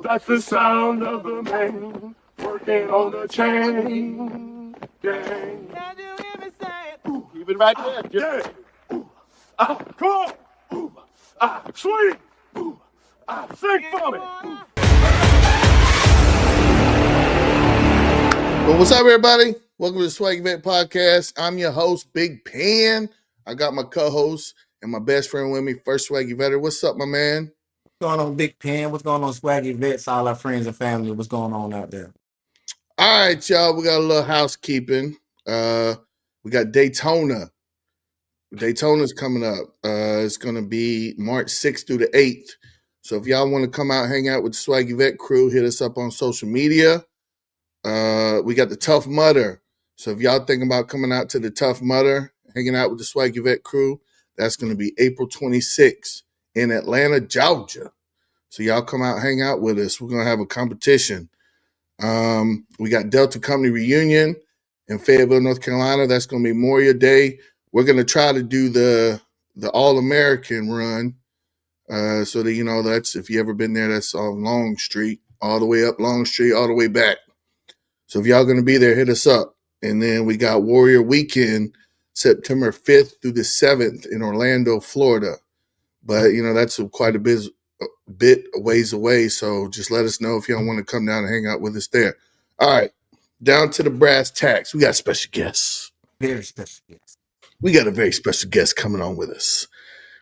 That's the sound of the man working on the chain gang. Can you hear me say? Keep it right there. Yeah. Come on. Sweet. Sing for me. Well, what's up, everybody? Welcome to the Swaggy Vets Podcast. I'm your host, Big Pen. I got my co-host and my best friend with me, First Swaggy Vetter. What's up, my man? What's going on, Big Pen? What's going on, Swaggy Vets, all our friends and family? What's going on out there? All right, y'all. We got a little housekeeping. We got Daytona. Daytona's coming up. It's going to be March 6th through the 8th. So if y'all want to come out, hang out with the Swaggy Vet crew, hit us up on social media. We got the Tough Mudder. So if y'all thinking about coming out to the Tough Mudder, hanging out with the Swaggy Vet crew, that's going to be April 26th in Atlanta, Georgia. So y'all come out, hang out with us. We're going to have a competition. We got Delta Company Reunion in Fayetteville, North Carolina. That's going to be Memorial Day. We're going to try to do the All-American run. So that, you know, that's, if you ever been there, that's on Long Street, all the way up Long Street, all the way back. So if y'all going to be there, hit us up. And then we got Warrior Weekend, September 5th through the 7th in Orlando, Florida. But, you know, that's quite a bit a ways away. So just let us know if y'all want to come down and hang out with us there. All right. Down to the brass tacks. We got special guests. Very special guest. We got a very special guest coming on with us.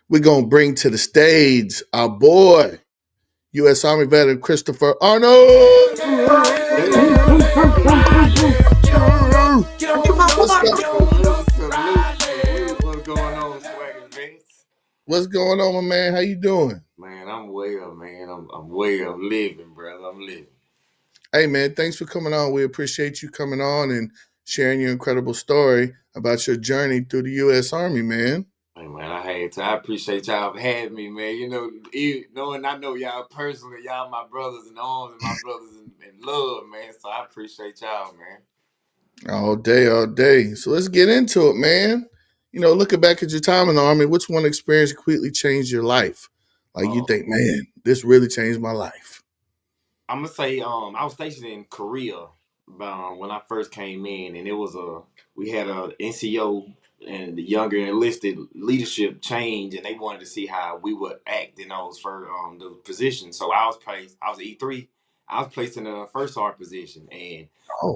We're going to bring to the stage our boy, U.S. Army veteran Christopher Arnold. What's going on, Swaggy Vets? What's going on, my man? How you doing? Man, I'm well, man. I'm well. I'm living, brother. I'm living. Hey, man, thanks for coming on. We appreciate you coming on and sharing your incredible story about your journey through the U.S. Army, man. Hey, man, I appreciate y'all for having me, man. You know, knowing I know y'all personally, y'all my brothers in arms and my brothers in love, man. So I appreciate y'all, man. All day, all day. So let's get into it, man. You know, looking back at your time in the Army, which one experience completely changed your life? Like you think, man, this really changed my life. I'm gonna say, I was stationed in Korea when I first came in, and we had a NCO and the younger enlisted leadership change, and they wanted to see how we would act in those for the positions. So I was E3. I was placed in a first sergeant position, and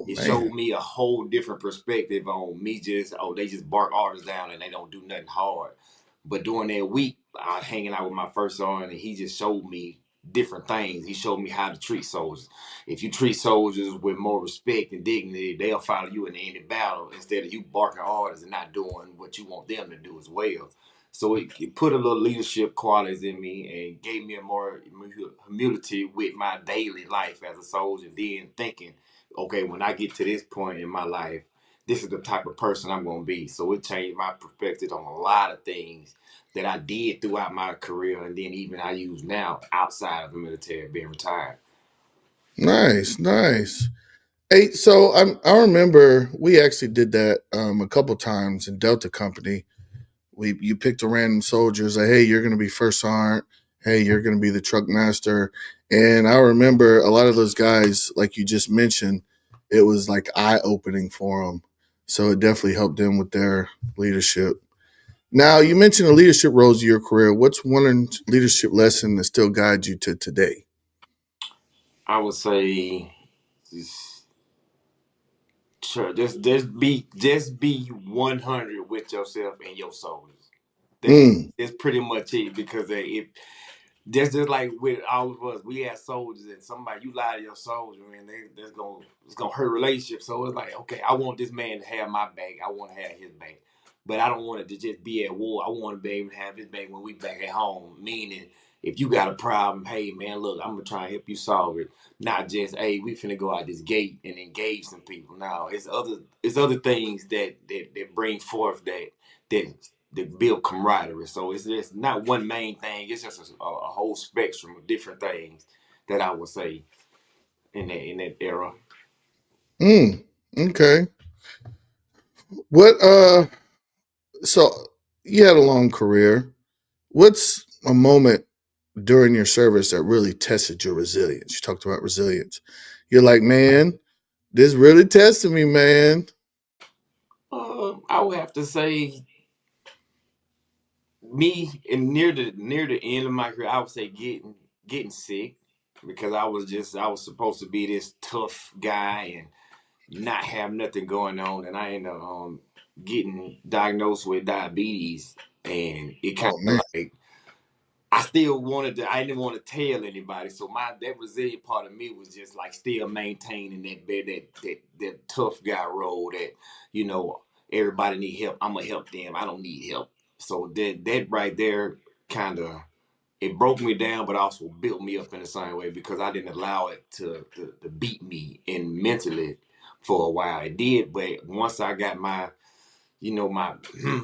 it showed me a whole different perspective on me. They just bark orders down and they don't do nothing hard. But during that week, I was hanging out with my first sergeant, and he just showed me different things. He showed me how to treat soldiers. If you treat soldiers with more respect and dignity, they'll follow you in any battle instead of you barking orders and not doing what you want them to do as well. So it put a little leadership qualities in me and gave me a more humility with my daily life as a soldier. Then thinking, okay, when I get to this point in my life, this is the type of person I'm going to be. So it changed my perspective on a lot of things that I did throughout my career, and then even I use now outside of the military, being retired. Nice. Hey, so I remember we actually did that a couple times in Delta Company. You picked a random soldier, like, hey, you're going to be first sergeant. Hey, you're going to be the truck master. And I remember a lot of those guys, like you just mentioned, it was like eye-opening for them. So it definitely helped them with their leadership. Now, you mentioned the leadership roles of your career. What's one leadership lesson that still guides you to today? I would say just be 100 with yourself and your soldiers. That's pretty much it, because just like with all of us, we have soldiers, and somebody, you lie to your soldier, and it's gonna hurt relationships. So it's like, okay, I want this man to have my back. I want to have his back, but I don't want it to just be at war. I want to be able to have his back when we back at home. Meaning, if you got a problem, hey man, look, I'm gonna try and help you solve it. Not just, hey, we finna go out this gate and engage some people. Now it's other things that bring forth that build camaraderie. So it's just not one main thing. It's just a whole spectrum of different things that I would say in that era. Okay. What so you had a long career. What's a moment during your service that really tested your resilience? You talked about resilience. You're like, man, this really tested me, man. I would have to say me and near the end of my career, I would say getting sick because I was supposed to be this tough guy and not have nothing going on, and I ended up getting diagnosed with diabetes, and it kind Oh of man. like I still wanted to. I didn't want to tell anybody, so that resilient part of me was just like still maintaining that tough guy role that you know everybody need help. I'm gonna help them. I don't need help. So that right there kind of it broke me down, but also built me up in the same way because I didn't allow it to beat me in mentally for a while. It did, but once I got my my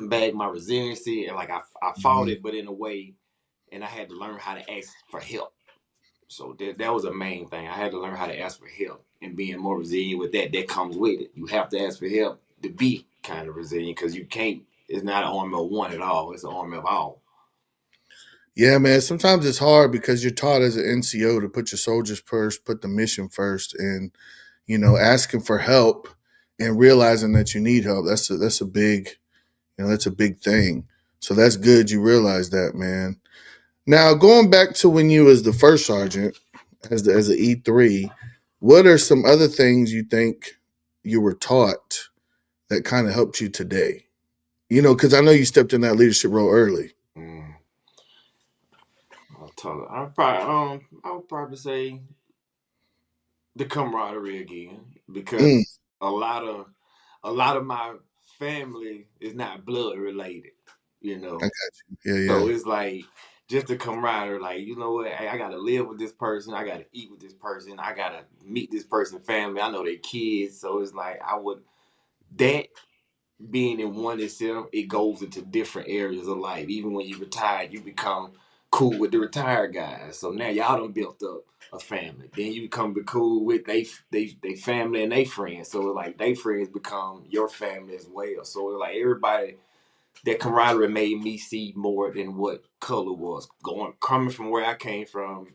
bag, my resiliency, and like I fought Mhm. it, but in a way, and I had to learn how to ask for help. So that was a main thing. I had to learn how to ask for help and being more resilient with that. That comes with it. You have to ask for help to be kind of resilient because you can't. It's not an army of one at all. It's an army of all. Yeah, man. Sometimes it's hard because you're taught as an NCO to put your soldiers first, put the mission first, and asking for help and realizing that you need help. That's a big that's a big thing. So that's good you realize that, man. Now going back to when you was the first sergeant as an E3, what are some other things you think you were taught that kind of helped you today? Because I know you stepped in that leadership role early. Mm. I would probably say the camaraderie again because Mm, a lot of a lot of my family is not blood related, you I know. got you. Yeah, So it's like just the camaraderie, like you know what, I gotta live with this person, I gotta eat with this person, I gotta meet this person's family. I know their kids, so it's like I would that being in one itself, it goes into different areas of life. Even when you retire, you become cool with the retired guys. So now y'all done built up a family. Then you become cool with they family and they friends. So like they friends become your family as well. So like everybody, that camaraderie made me see more than what color was. Coming from where I came from,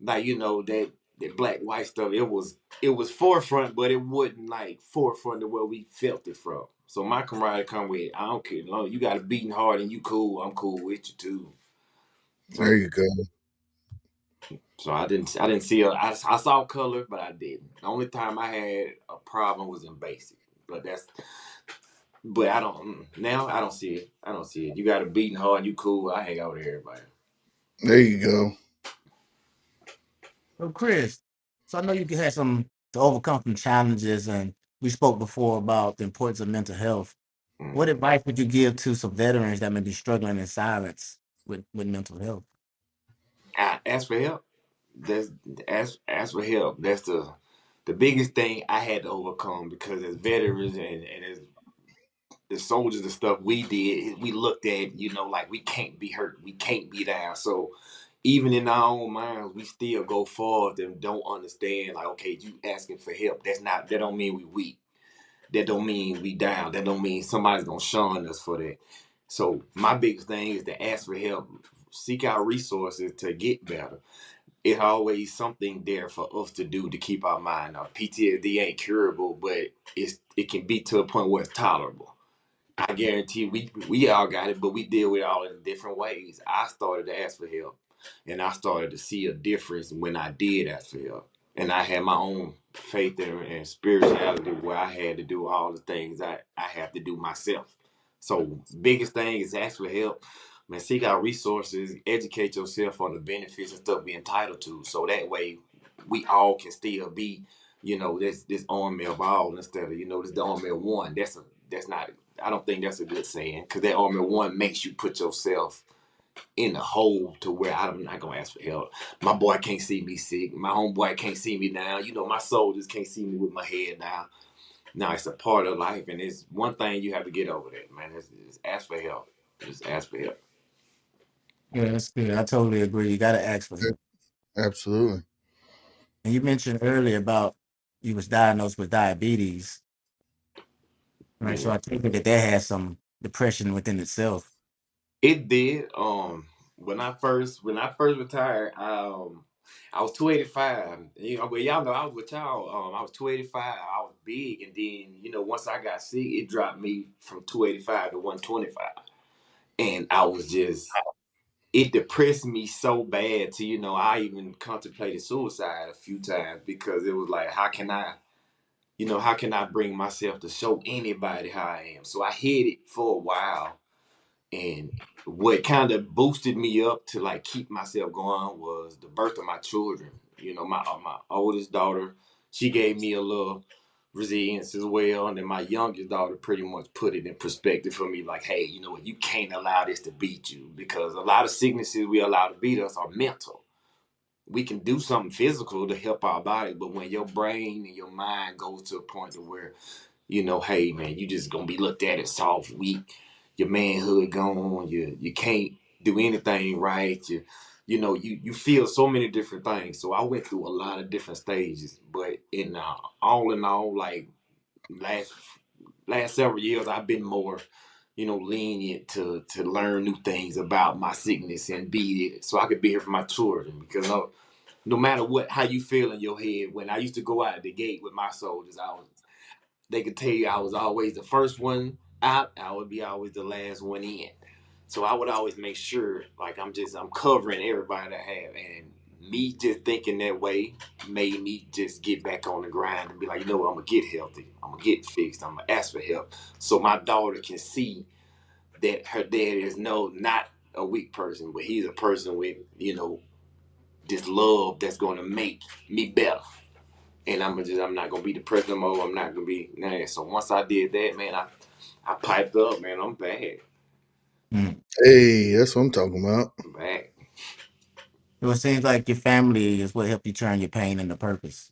like that black white stuff, it was forefront, but it wasn't like forefront to where we felt it from. So my camaraderie come with, I don't care, long you got a beating heart and you cool, I'm cool with you too. So there you go. I didn't see I saw color, but I didn't. The only time I had a problem was in basic, but I don't now I don't see it. I don't see it. You got a beating heart, you cool. I hang out with everybody. There you go. So Chris, so I know you had some to overcome some challenges, and we spoke before about the importance of mental health. What Mm. advice would you give to some veterans that may be struggling in silence with mental health? I ask for help. That's ask for help. That's the biggest thing I had to overcome because as veterans and as the soldiers and stuff we did, we looked at, like we can't be hurt, we can't be down. So even in our own minds, we still go forward and don't understand, like, okay, you asking for help. That don't mean we weak. That don't mean we down. That don't mean somebody's gonna shun us for that. So my biggest thing is to ask for help, seek out resources to get better. It's always something there for us to do to keep our mind up. PTSD ain't curable, but it can be to a point where it's tolerable. I guarantee we all got it, but we deal with it all in different ways. I started to ask for help, and I started to see a difference when I did ask for help. And I had my own faith and spirituality where I had to do all the things I have to do myself. So biggest thing is ask for help. Man, seek out resources, educate yourself on the benefits and stuff we're entitled to. So that way we all can still be, this army of all instead of, this the army of one. That's not I don't think that's a good saying because that army of one makes you put yourself in a hole to where I'm not gonna ask for help. My boy can't see me sick. My homeboy can't see me down. My soldiers can't see me with my head down. No, it's a part of life, and it's one thing you have to get over that, man. Is ask for help. Just ask for help. Yeah, that's good. I totally agree. You got to ask for help. Absolutely. And you mentioned earlier about you was diagnosed with diabetes, right? So Yeah. I take it that has some depression within itself. It did. when I first retired, I was 285. You know, but y'all know I was with y'all. I was 285. I was big, and then once I got sick, it dropped me from 285 to 125, and I was just it depressed me so bad to I even contemplated suicide a few times because it was like, how can I bring myself to show anybody how I am? So I hid it for a while. And what kind of boosted me up to like keep myself going was the birth of my children. My oldest daughter, she gave me a little resilience as well. And then my youngest daughter pretty much put it in perspective for me, like, hey, you know what, you can't allow this to beat you, because a lot of sicknesses we allow to beat us are mental. We can do something physical to help our body, but when your brain and your mind goes to a point to where hey man, you just gonna be looked at as soft, weak. Your manhood gone. You can't do anything right. You feel so many different things. So I went through a lot of different stages, but in all, like last several years, I've been more lenient to learn new things about my sickness and be it, so I could be here for my children. Because no matter how you feel in your head, when I used to go out the gate with my soldiers, they could tell you I was always the first one out. I would be always the last one in. So I would always make sure, like, I'm covering everybody that I have. And me just thinking that way made me just get back on the grind and be like, I'm gonna get healthy. I'm gonna get fixed. I'm gonna ask for help. So my daughter can see that her dad is not a weak person, but he's a person with, this love that's gonna make me better. And I'm not gonna be depressed no more. I'm not gonna be nah. So once I did that, man, I piped up, man. I'm back. Mm. Hey, that's what I'm talking about. I'm back. So it seems like your family is what helped you turn your pain into purpose.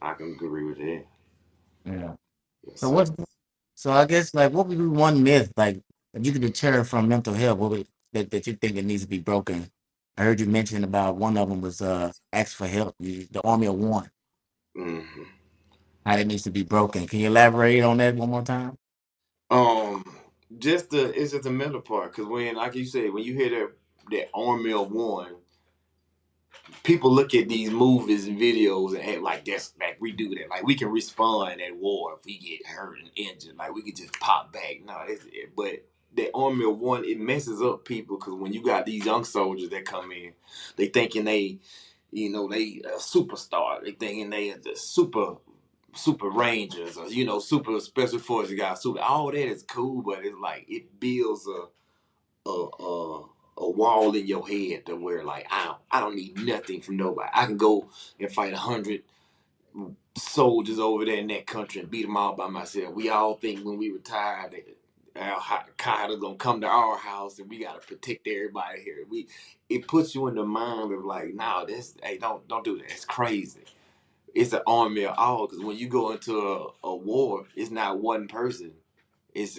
I can agree with that. Yeah. Yes, So sir. so I guess like what would be one myth like if you could deter from mental health, what would that you think it needs to be broken? I heard you mention about one of them was ask for help, the Army of One, hmm how it needs to be broken. Can you elaborate on that one more time? Um, it's just a mental part, because when, like you said, when you hear that army of one, people look at these movies and videos and act like that's like we do that. Like we can respond at war if we get hurt and injured. Like we could just pop back. No, but the army of one, it messes up people, because when you got these young soldiers that come in, they thinking they a superstar. They thinking they are the super rangers, or super special forces guys. Super, all that is cool, but it's like it builds a a a wall in your head to where, like, I don't need nothing from nobody. I can go and fight 100 soldiers over there in that country and beat them all by myself. We all think when we retire that Al Qaeda gonna come to our house and we gotta protect everybody here. It puts you in the mind of like, no, hey, don't do that. It's crazy. It's an army of all, because when you go into a war, it's not one person. It's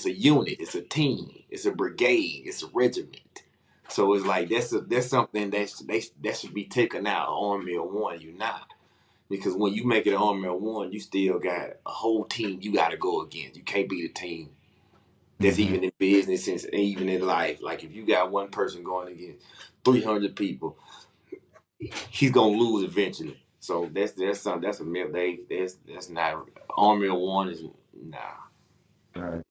a unit. It's a team. It's a brigade. It's a regiment. So it's like that's something that should be taken out. An army of one, you're not, because when you make it an army of one, you still got a whole team you got to go against. You can't be the team. That's Mm-hmm. even in business and even in life. Like if you got one person going against 300 people, he's gonna lose eventually. So that's something, that's a myth. That's not army of one is nah. Right.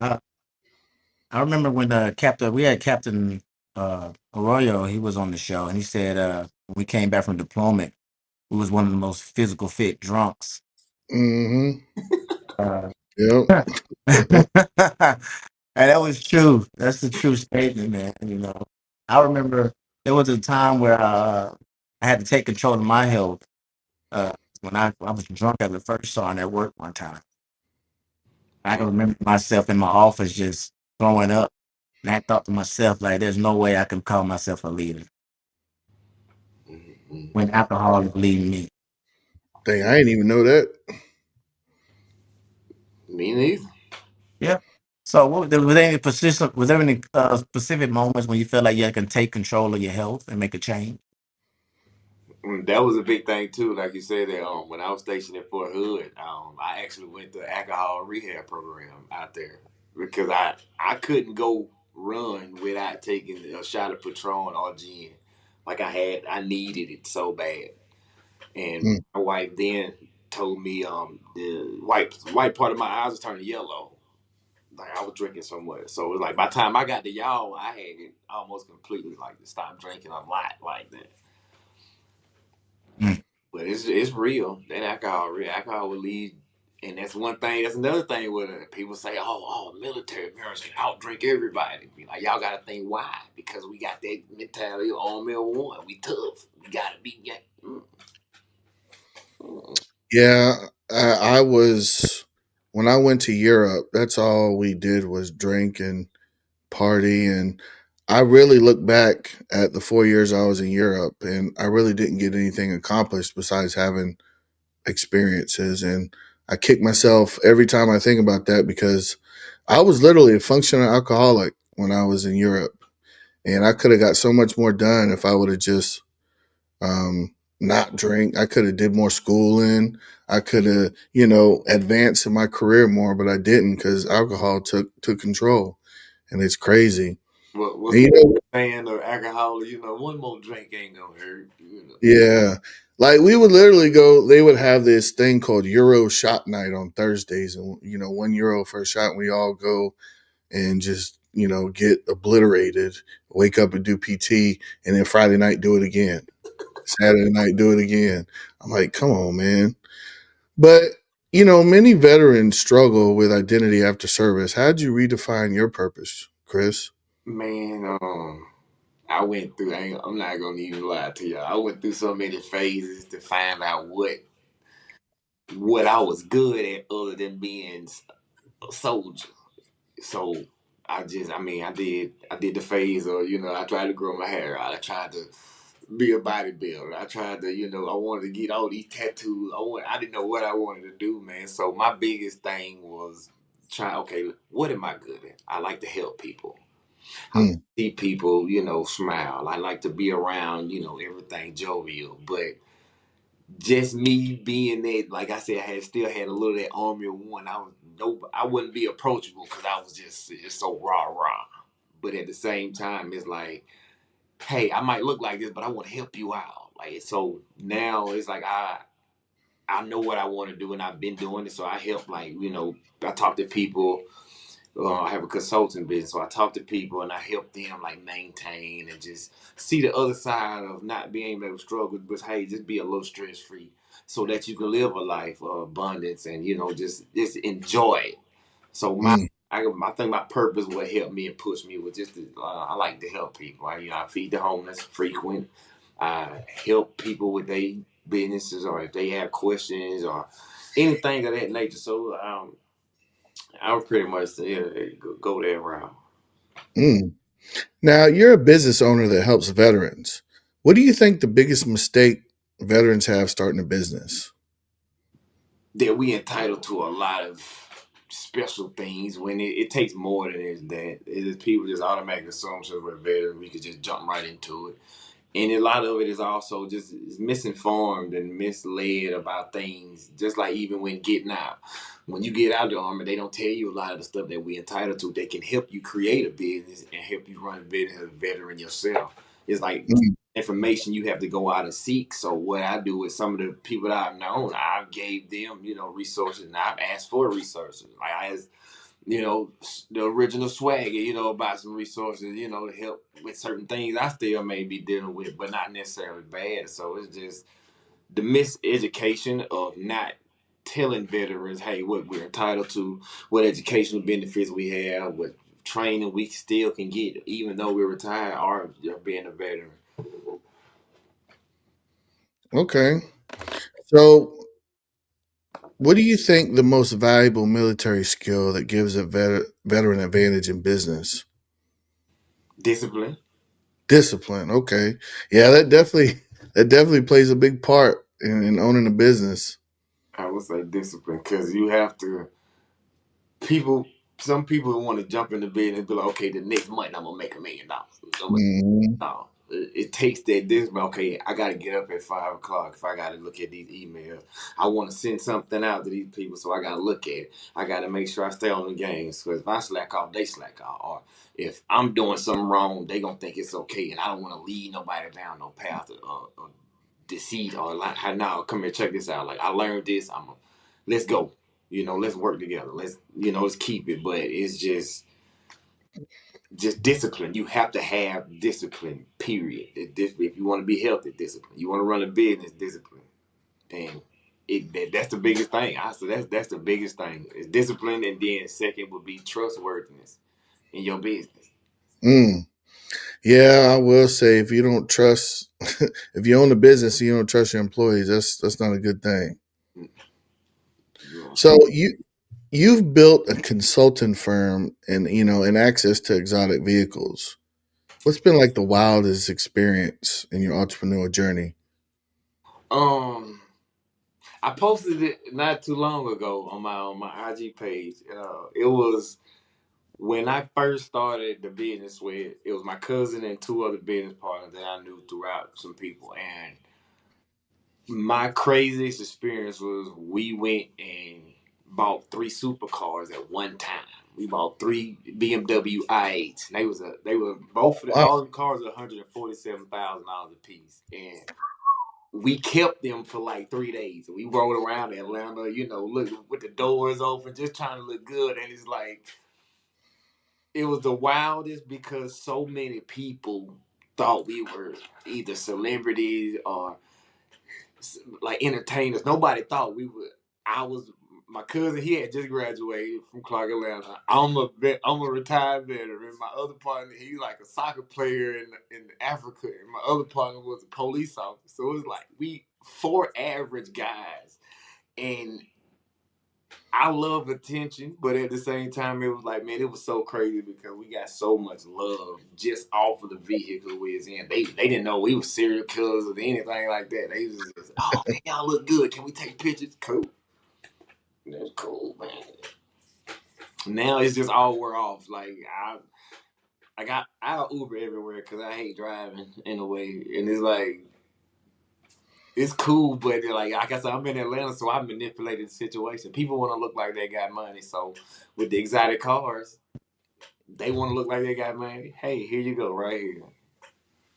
Uh, I remember when we had Captain Arroyo, he was on the show, and he said when we came back from deployment, we was one of the most physical fit drunks. Mm-hmm. Uh, Yep. and that was true. That's the true statement, man. I remember there was a time where I had to take control of my health when I was drunk at the first saw at work one time. I can remember myself in my office just throwing up. And I thought to myself, like, there's no way I can call myself a leader Mm-hmm. when alcohol is leading me. Dang, I didn't even know that. Me neither. Yeah. So, was there any specific moments when you felt like you can take control of your health and make a change? That was a big thing too. Like you said, that when I was stationed at Fort Hood, I actually went to alcohol rehab program out there, because I couldn't go run without taking a shot of Patron or gin. Like I needed it so bad. And Mm. my wife then told me the white part of my eyes was turning yellow. Like I was drinking so much. So it was like by the time I got to y'all, I had it almost completely like to stop drinking a lot like that. Mm. But it's real. That alcohol will lead, and that's one thing. That's another thing with it. People say, "Oh, military parents can out drink everybody." Be like, y'all gotta think why? Because we got that mentality of all mill one. We tough. We gotta be. Yeah, I was when I went to Europe. That's all we did was drink and party, and I really look back at the 4 years I was in Europe, and I really didn't get anything accomplished besides having experiences. And I kick myself every time I think about that because I was literally a functional alcoholic when I was in Europe, and I could have got so much more done if I would have just not drink. I could have did more schooling. I could have, advanced in my career more, but I didn't because alcohol took control, and it's crazy. What's And, saying of alcohol? One more drink ain't gonna hurt. yeah, like we would literally go. They would have this thing called Euro Shot Night on Thursdays, and €1 for a shot. And we all go and just get obliterated. Wake up and do PT, and then Friday night do it again. Saturday night do it again. I'm like, come on, man. But many veterans struggle with identity after service. How'd you redefine your purpose, Chris? Man, I went through. I'm not gonna even lie to y'all. I went through so many phases to find out what I was good at other than being a soldier. So I did the phase of, I tried to grow my hair out. I tried to be a bodybuilder. I tried to, I wanted to get all these tattoos. I didn't know what I wanted to do, man. So my biggest thing was okay, what am I good at? I like to help people. I like to Mm, see people, smile. I like to be around, everything jovial. But just me being that, like I said, still had a little of that army of one. I wouldn't be approachable because I was just so rah. But at the same time, it's like, hey, I might look like this, but I want to help you out. Like so now, it's like I know what I want to do, and I've been doing it. So I help, like I talk to people. I have a consulting business, so I talk to people and I help them like maintain and just see the other side of not being able to struggle, but hey, just be a little stress free, so that you can live a life of abundance and just enjoy it. So mm, I think my purpose what helped me and push me was just I like to help people. I feed the homeless frequent. I help people with their businesses or if they have questions or anything of that nature. So I would pretty much go that route. mm. Now, you're a business owner that helps veterans. What do you think the biggest mistake veterans have starting a business? That we entitled to a lot of special things when it takes more than that. It is people just automatic assumptions with veterans. We could just jump right into it. And a lot of it is also just is misinformed and misled about things. Just like even when getting out, when you get out the army, they don't tell you a lot of the stuff that we entitled to. They can help you create a business and help you run a business as a veteran yourself. It's like Mm, information you have to go out and seek. So what I do with some of the people that I've known, I gave them, resources, and I've asked for resources. Like I asked the original Swaggy, about some resources, to help with certain things I still may be dealing with, but not necessarily bad. So it's just the miseducation of not telling veterans, hey, what we're entitled to, what educational benefits we have, what training we still can get, even though we're retired or being a veteran. okay. So, what do you think the most valuable military skill that gives a veteran advantage in business? Discipline. Discipline. Okay. Yeah, that definitely plays a big part in owning a business. I would say discipline because you have to people some people want to jump in the bed and be like, okay, the next month I'm gonna make $1 million. Mhm. No. it takes that discipline. Okay, I got to get up at 5 o'clock if I got to look at these emails. I want to send something out to these people, so I got to look at it. I got to make sure I stay on the games. Because if I slack off, they slack off. Or if I'm doing something wrong, they gonna think it's okay, and I don't want to lead nobody down no path of deceit or like, how now come here, check this out. Like I learned this. Let's go. Let's work together. Let's keep it. But it's just discipline. You have to have discipline, period. If you want to be healthy, discipline. You want to run a business, discipline. And that's the biggest thing. That's the biggest thing. It's discipline, and then second would be trustworthiness in your business. Mm. Yeah, I will say if you don't trust, if you own a business and you don't trust your employees, that's not a good thing. So you've built a consulting firm and access to exotic vehicles. What's been like the wildest experience in your entrepreneurial journey? I posted it not too long ago on my IG page. It was when I first started the business with it was my cousin and two other business partners that I knew throughout some people. And my craziest experience was we went and bought 3 supercars at one time. We bought 3 BMW i8s. They were both Wow. all the cars were $147,000 a piece. And we kept them for like 3 days. We rode around Atlanta, look with the doors open, just trying to look good. And it's like it was the wildest because so many people thought we were either celebrities or like entertainers. Nobody thought we would. My cousin. He had just graduated from Clark, Atlanta. I'm a retired veteran. My other partner, he's like a soccer player in Africa, and my other partner was a police officer. So it was like we 4 average guys, and I love attention, but at the same time, it was like, man, it was so crazy because we got so much love just off of the vehicle we was in. They didn't know we were serial killers or anything like that. They was just, oh man, y'all look good. Can we take pictures? Cool. That's cool, man. Now it's just all wear off. Like I Uber everywhere because I hate driving in a way, and it's like it's cool, but like I said, I'm in Atlanta, so I manipulated the situation. People want to look like they got money, so with the exotic cars, they want to look like they got money. Hey, here you go, right here.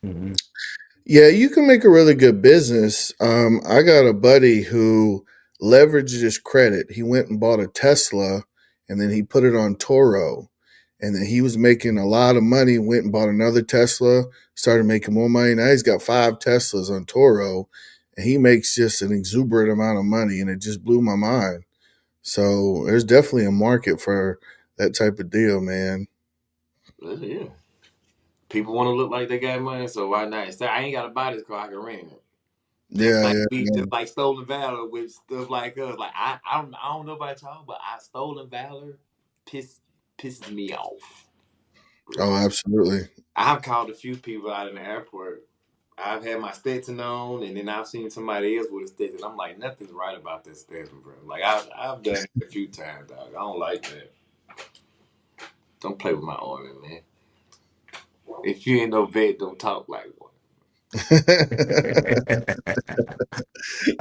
Mhm. Yeah, you can make a really good business. I got a buddy who leveraged his credit. He went and bought a Tesla and then he put it on Toro. And then he was making a lot of money, went and bought another Tesla, started making more money. Now he's got 5 Teslas on Toro and he makes just an exuberant amount of money. And it just blew my mind. So there's definitely a market for that type of deal, man. Yeah. People want to look like they got money, so why not? So I ain't got to buy this car. I can rent it. Yeah, yeah. Just like stolen valor with stuff like us. Like I don't know about y'all, but stolen valor pisses me off. Oh, absolutely. I've called a few people out in the airport. I've had my Stetson on, and then I've seen somebody else with a Stetson. I'm like, nothing's right about this Stetson, bro. Like I've done it a few times, dog. I don't like that. Don't play with my army, man. If you ain't no vet, don't talk like one.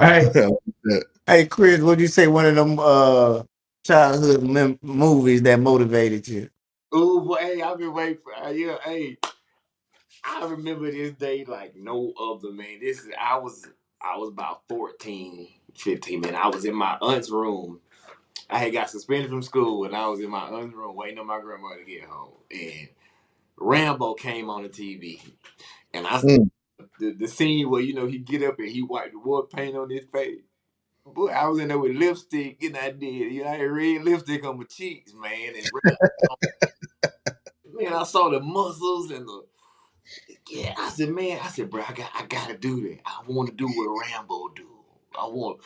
Hey, Yeah. hey, Chris, what do you say? One of them childhood movies that motivated you? Oh boy, hey, I've been waiting for yeah, hey. I remember this day like no other, man. I was about 14, 15, man. I was in my aunt's room. I had got suspended from school and I was in my aunt's room waiting on my grandmother to get home. And Rambo came on the TV. And Mm. the scene where, he get up and he wiped the war paint on his face. Boy, I was in there with lipstick, I did. I had red lipstick on my cheeks, man. And man, I saw the muscles and I said, bro, I gotta do that. I want to do what Rambo do. I don't want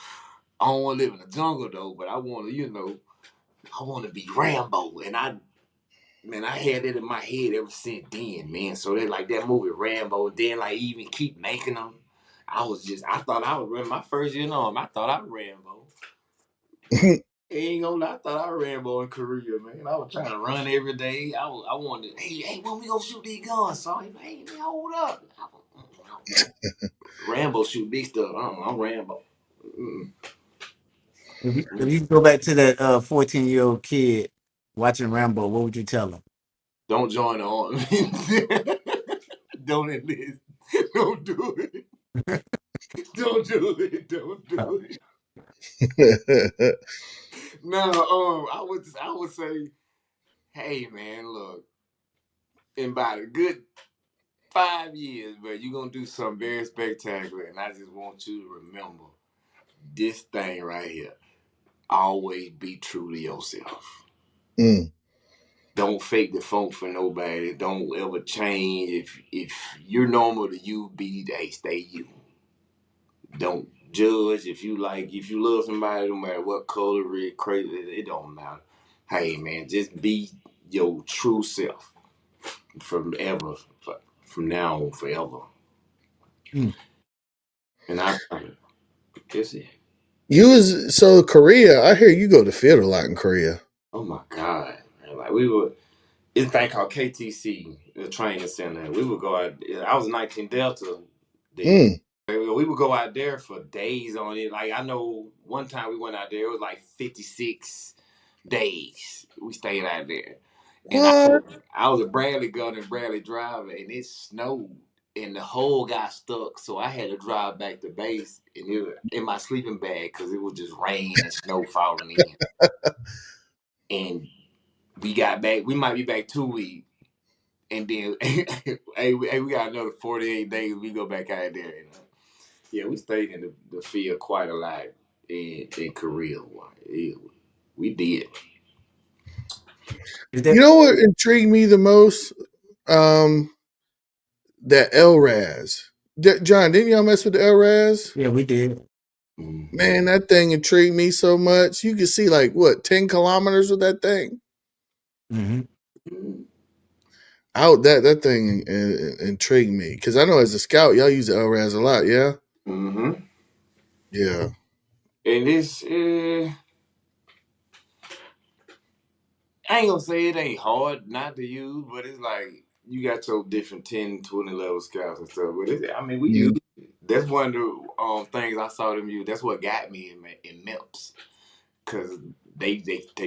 to live in the jungle though, but I want to, I want to be Rambo. And I had it in my head ever since then, man. So they like that movie Rambo. Then like even keep making them. I thought I would run my first year on. I thought I was Rambo. Ain't gonna lie, I thought I Rambo in Korea, man. I was trying to run every day. I wanted, hey, when we gonna shoot these guns? So he, hey, man, hold up. Rambo shoot big stuff. I'm Rambo. Mm-mm. If you go back to that 14-year-old kid watching Rambo, what would you tell him? Don't join the army. Don't enlist. Don't do it. Don't do it. Don't do it. No, I would say, hey man, look, in about a good 5 years, but you're gonna do something very spectacular, and I just want you to remember this thing right here. Always be true to yourself. Mm. Don't fake the funk for nobody. Don't ever change. If you're normal to you, stay you. Don't judge. If you love somebody, no matter what color, red, crazy, it don't matter. Hey man, just be your true self from ever, from now on forever. Mm. And I guess it. You was so Korea. I hear you go to field a lot in Korea. Oh my God, man. Like we would, it's a thing called KTC, the training center. We would go out. I was 19 Delta then. Mm. We would go out there for days on it. Like I know one time we went out there, it was like 56 days. We stayed out there. And What? I was a Bradley gunner and Bradley driver, and it snowed, and the hole got stuck. So I had to drive back to base and it was in my sleeping bag because it was just rain and snow falling in. And we got back. We might be back 2 weeks, and then we got another 48 days. We go back out there. And, yeah, we stayed in the field quite a lot in Korea. Yeah, we did. Is You that, know what intrigued me the most? Um, that LRAS. John, didn't y'all mess with the LRAS? yeah, we did. Mm-hmm. Man, that thing intrigued me so much. You could see like what 10 kilometers with that thing. Mm-hmm. Out that thing intrigued me because I know as a scout y'all use the LRAS a lot. Yeah, Mm-hmm. yeah. And this, I ain't gonna say it ain't hard not to use, but it's like you got your different 10, 20 level scouts and stuff. But we use Mm. it. That's one of the things I saw them use. That's what got me in MEPS. Because they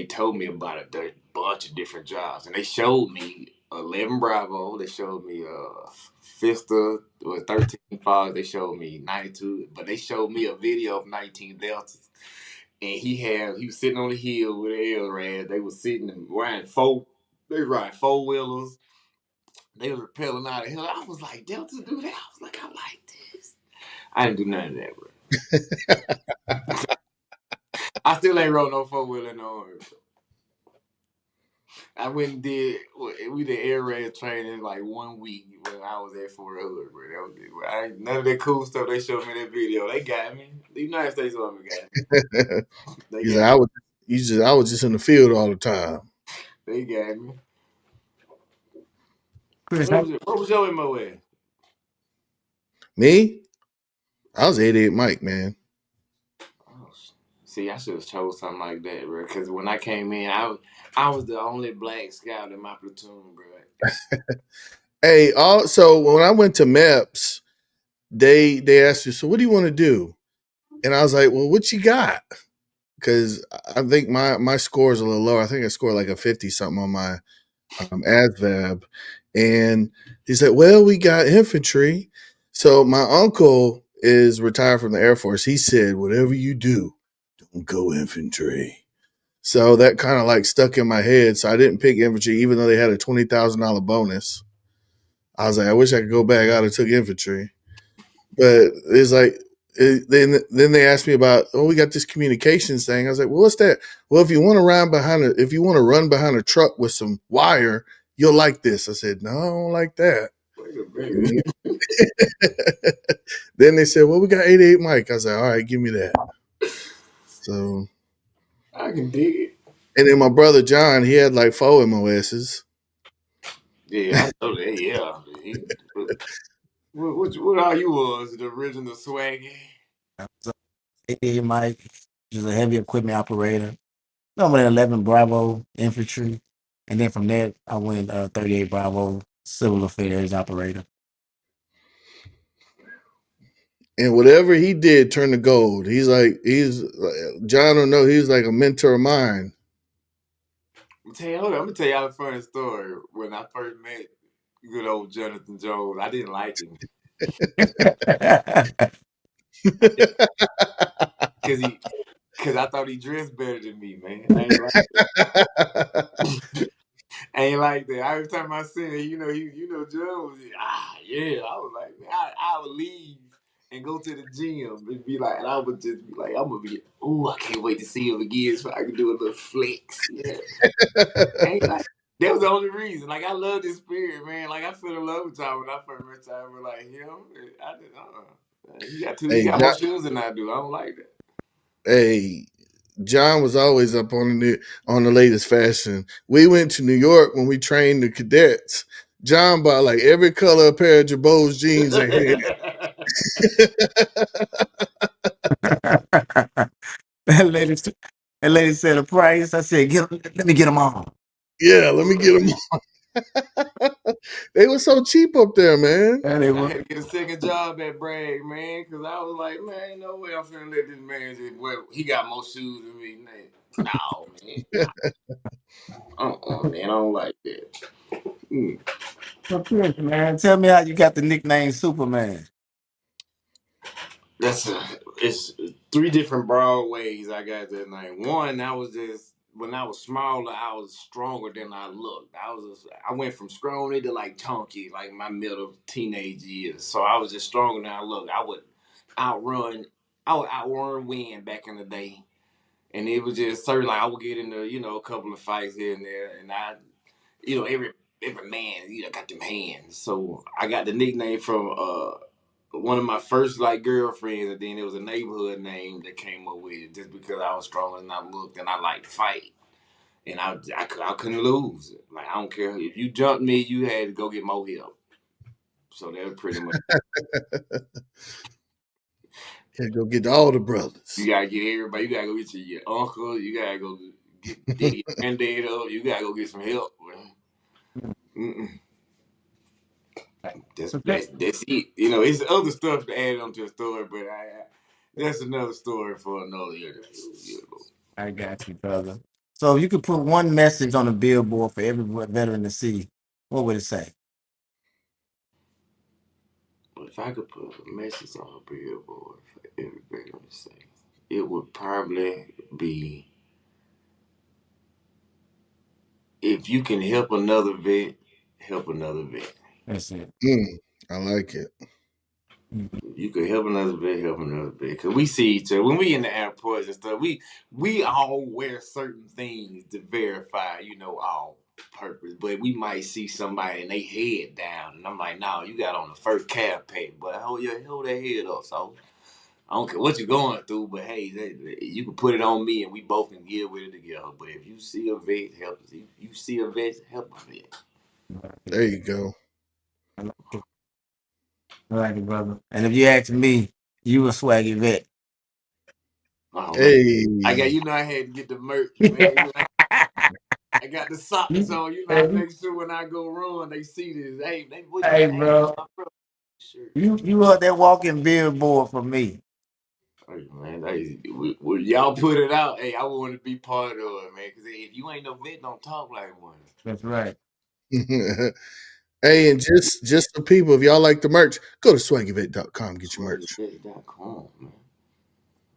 told me about a bunch of different jobs. And they showed me 11 Bravo. They showed me Fista, or 13 Fox. They showed me 92. But they showed me a video of 19 Deltas. And he was sitting on the hill with the LRAD. They was sitting and they riding four wheelers. They was rappelling out of the hill. I was like, Delta do that? I was like, I like this. I didn't do none of that, bro. I still ain't rode no four wheeler no. I went and we did air raid training like 1 week when I was at Fort Hood, bro. That was it. None of that cool stuff they showed me in that video. They got me. The United States Army got me. They He's got like, me. I was just in the field all the time. They got me. Chris, What was your MOA? Me, I was 88 Mike, man. Oh, see, I should have chose something like that, bro. Because when I came in, I was the only black scout in my platoon, bro. Hey, also when I went to MEPS, they asked you, so what do you want to do? And I was like, well, what you got? Because I think my score is a little lower. I think I scored like a 50 something on my ASVAB. And he said, well, we got infantry. So my uncle is retired from the Air Force. He said, whatever you do, don't go infantry. So that kind of like stuck in my head. So I didn't pick infantry, even though they had a $20,000 bonus. I was like, I wish I could go back. I would have took infantry. But it's like, then they asked me about, oh, we got this communications thing. I was like, well, what's that? Well, if you want to run behind a truck with some wire, you'll like this. I said, no, I don't like that. Wait a minute. Then they said, well, we got 88 Mike. I was like, all right, give me that. So, I can dig it. and then my brother John, he had like 4 MOSs. Yeah, I know that. Yeah. What all you was? The original Swaggy? so, hey, Mike, just a heavy equipment operator. I went 11 Bravo Infantry, and then from there I went 38 Bravo Civil Affairs Operator. And whatever he did turned to gold. John don't know, he's like a mentor of mine. I'm gonna tell y'all a funny story. When I first met good old Jonathan Jones, I didn't like him because I thought he dressed better than me, man. I ain't like that. Every time I seen it, Jones. Yeah. I was like, man, I would leave and go to the gym and be like, and I would just be like, I'm gonna be, I can't wait to see him again so I can do a little flex. Yeah, ain't like that was the only reason. Like I love this spirit, man. Like I fell in love with y'all when I first met y'all. But like him, I didn't. He Hey, got more shoes than I do. I don't like that. hey, John was always up on the latest fashion. We went to New York when we trained the cadets. John bought like every color pair of Jabot's jeans they had. that lady, that lady said a price. I said, let me get them all. Yeah, let me get them. They were so cheap up there, man. And they I were. had to get a second job at Bragg, man, because I was like, man, ain't no way I'm finna let this man just, well, he got more shoes than me. Man. No, man. Man, I don't like that. Mm. So Chris, man, tell me how you got the nickname Superman. It's three different broad ways I got that name. One, I was just when I was smaller, I was stronger than I looked. I went from scrawny to like chunky, like my middle teenage years. So I was just stronger than I looked. Outrun, I would outrun wind back in the day, and it was just certain like I would get into a couple of fights here and there, and every man got them hands. So I got the nickname from one of my first like girlfriends, and then there was a neighborhood name that came up with it just because I was stronger than I looked and I liked to fight. And I couldn't lose. Like I don't care if you jumped me, you had to go get more help. So that was pretty much. Yeah, go get all the You brothers. gotta get everybody. You gotta go get your uncle. You gotta go dig your granddad up. You gotta go get some help. Mm-mm. That's it. It's other stuff to add onto a story, but that's another story for another year. I got you, brother. So if you could put one message on a billboard for every veteran to see, what would it say? But if I could put a message on a billboard for everybody to say, it would probably be if you can help another vet, help another vet. That's it. I like it. You could help another vet, help another vet. Because we see each other. When we in the airports and stuff, we all wear certain things to verify, our purpose. But we might see somebody and they head down. And I'm like, no, you got on the first cab pay. But hold that head up, so. I don't care what you're going through, but hey, you can put it on me and we both can get with it together. But if you see a vet, help us. If you see a vet, help a vet. There you go. I like it. I like it, brother. And if you ask me, you a swaggy vet. Oh man, Hey, I had to get the merch, man. I got the socks on. I make sure when I go run, they see this. Hey, Hey, hey, bro, my brother. Sure. you are that walking billboard for me. Hey, man, y'all put it out. Hey, I want to be part of it, man. Because if you ain't no vet, don't talk like one. That's right. hey, and just the people, if y'all like the merch, go to swaggyvet.com, get your merch. SwaggyVets.com, man.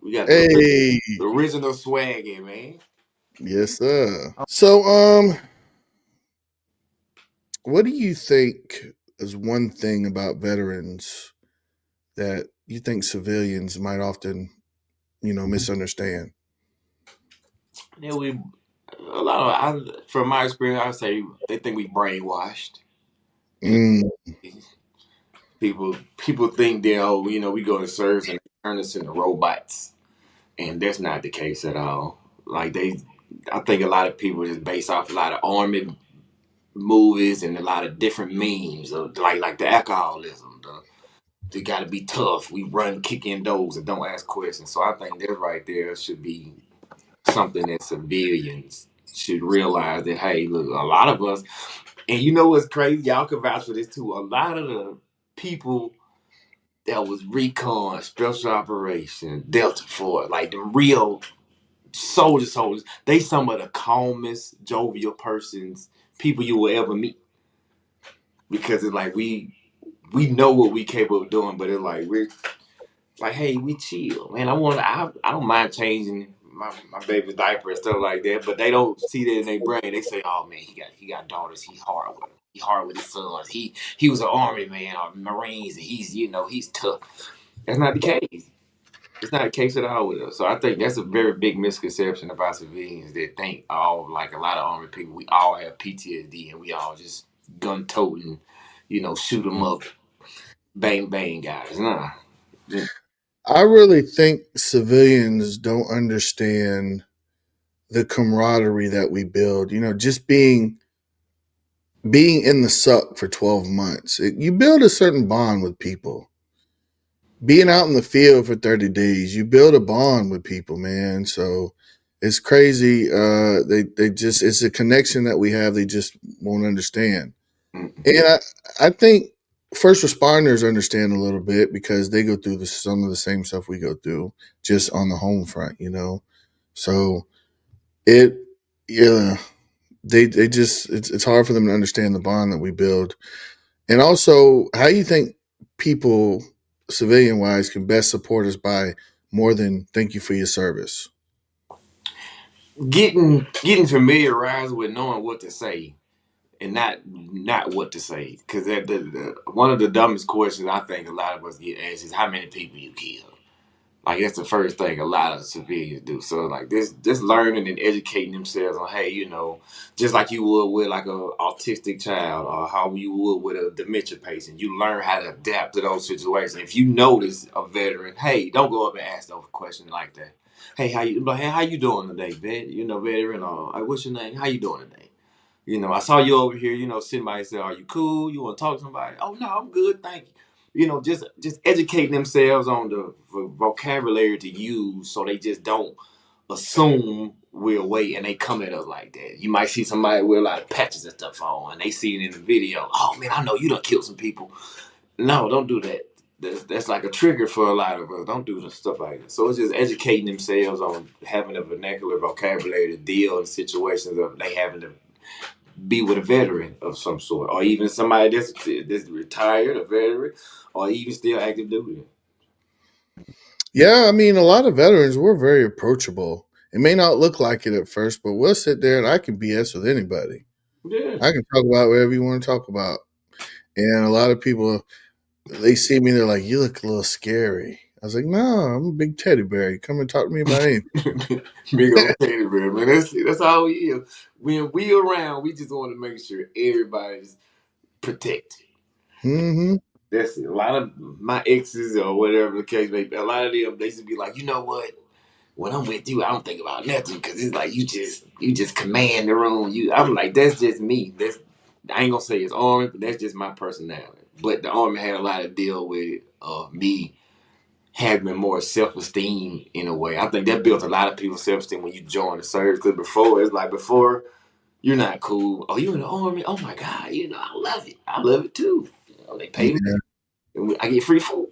We got Hey, the original Swaggy, man. yes, sir. So, what do you think is one thing about veterans that you think civilians might often, misunderstand? Yeah, from my experience, I would say they think we brainwashed. You know, Mm, people think that we go to service and they turn us into robots, and that's not the case at all. I think a lot of people just base off a lot of army movies and a lot of different memes of like the alcoholism. They got to be tough. We run, kick in doors, and don't ask questions. So I think that right there should be something that civilians should realize that, hey, look, a lot of us, and you know what's crazy? Y'all can vouch for this too. A lot of the people that was recon, special operation, Delta Force, like the real soldiers, they some of the calmest, jovial people you will ever meet. Because it's like we know what we capable of doing, but it's like we're like, hey, we chill, man. I don't mind changing my baby's diaper and stuff like that, but they don't see that in their brain. They say, oh man, he got daughters. He hard with them. He hard with his sons. He was an army man or Marines, and he's tough. That's not the case. It's not the case at all with us. So I think that's a very big misconception about civilians that think all like a lot of army people, we all have PTSD and we all just gun toting, shoot 'em up, bang bang guys. Nah. I really think civilians don't understand the camaraderie that we build. Just being in the suck for 12 months, you build a certain bond with people. Being out in the field for 30 days, you build a bond with people, man. So it's crazy. It's a connection that we have. They just won't understand. And I think first responders understand a little bit because they go through some of the same stuff we go through just on the home front, So it, yeah, they just, it's hard for them to understand the bond that we build. And also, how you think people, civilian wise, can best support us by more than thank you for your service? Getting familiarized with knowing what to say and not what to say, because one of the dumbest questions I think a lot of us get asked is how many people you killed. Like that's the first thing a lot of civilians do. So like this, just learning and educating themselves on, hey, just like you would with like a autistic child or how you would with a dementia patient, you learn how to adapt to those situations. If you notice a veteran, hey, don't go up and ask those questions like that. Hey, how you doing today, vet? Veteran, or like, what's your name? How you doing today? I saw you over here, sitting by yourself. Are you cool? You want to talk to somebody? Oh no, I'm good, thank you. Just educating themselves on the vocabulary to use, so they just don't assume we're away and they come at us like that. You might see somebody with a lot of patches and stuff on, and they see it in the video. Oh man, I know you done killed some people. No, don't do that. That's like a trigger for a lot of us. Don't do stuff like that. So it's just educating themselves on having a vernacular vocabulary to deal in situations of they having to be with a veteran of some sort, or even somebody that's retired, a veteran, or even still active duty. Yeah, I mean, a lot of veterans, we're very approachable. It may not look like it at first, but we'll sit there and I can BS with anybody. Yeah. I can talk about whatever you want to talk about. And a lot of people, they see me, they're like, you look a little scary. I was like, no, I'm a big teddy bear. You come and talk to me about anything. Big old teddy bear, man. That's all we is. When we around, we just want to make sure everybody's protected. Mm-hmm. That's it. A lot of my exes or whatever the case may be, a lot of them, they just be like, you know what? When I'm with you, I don't think about nothing because it's like you just command the room. I'm like, that's just me. I ain't gonna say it's Army, but that's just my personality. But the Army had a lot to deal with me having more self-esteem in a way. I think that built a lot of people's self-esteem when you join the service. Because before you're not cool. Oh, you in the Army? Oh my God, I love it. I love it too. They pay me, Yeah. and I get free food.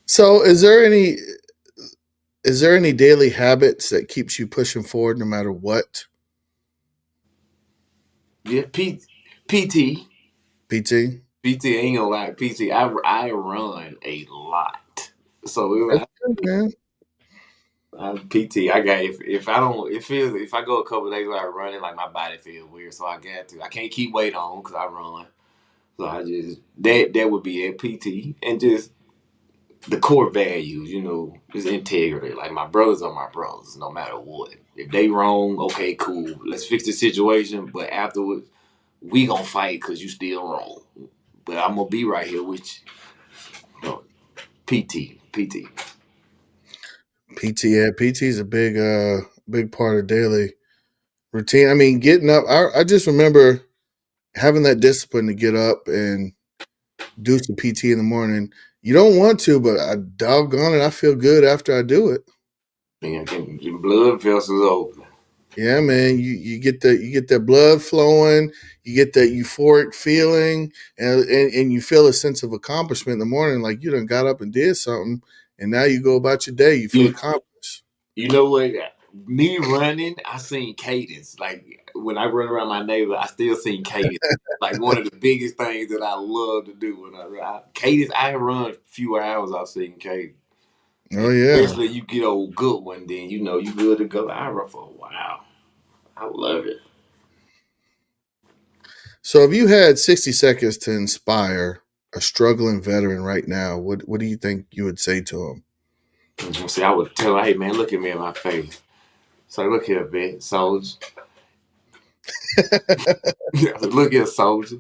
So is there any daily habits that keeps you pushing forward no matter what? Yeah, PT. PT? PT ain't gonna lie. PT, I run a lot. So That's good, man. PT, I got if I don't it feels if I go a couple of days without running, like my body feels weird. So I can't keep weight on because I run. So I just that would be it. PT and just the core values, is integrity. Like my brothers are my brothers, no matter what. If they wrong, okay, cool. Let's fix the situation. But afterwards, we gonna fight because you still wrong. But I'm gonna be right here with you. PT. PT, yeah, PT is a big part of daily routine. I mean, getting up, I just remember having that discipline to get up and do some PT in the morning. You don't want to, but I doggone it, I feel good after I do it. Man, getting your blood vessels open. Yeah, man. You get that blood flowing, you get that euphoric feeling, and you feel a sense of accomplishment in the morning, like you done got up and did something, and now you go about your day, you feel You, accomplished. you know what? Me running, I seen cadence. Like when I run around my neighbor, I still seen cadence. Like one of the biggest things that I love to do when I run. Cadence, I run a few hours, I've seen cadence. Oh yeah. Especially you get old good one, then you know you good to go. I run for a while. I love it. So if you had 60 seconds to inspire a struggling veteran right now, what do you think you would say to See, I would tell her, hey man, look at me in my face. So look here, vet, soldier. him? Look here, soldier.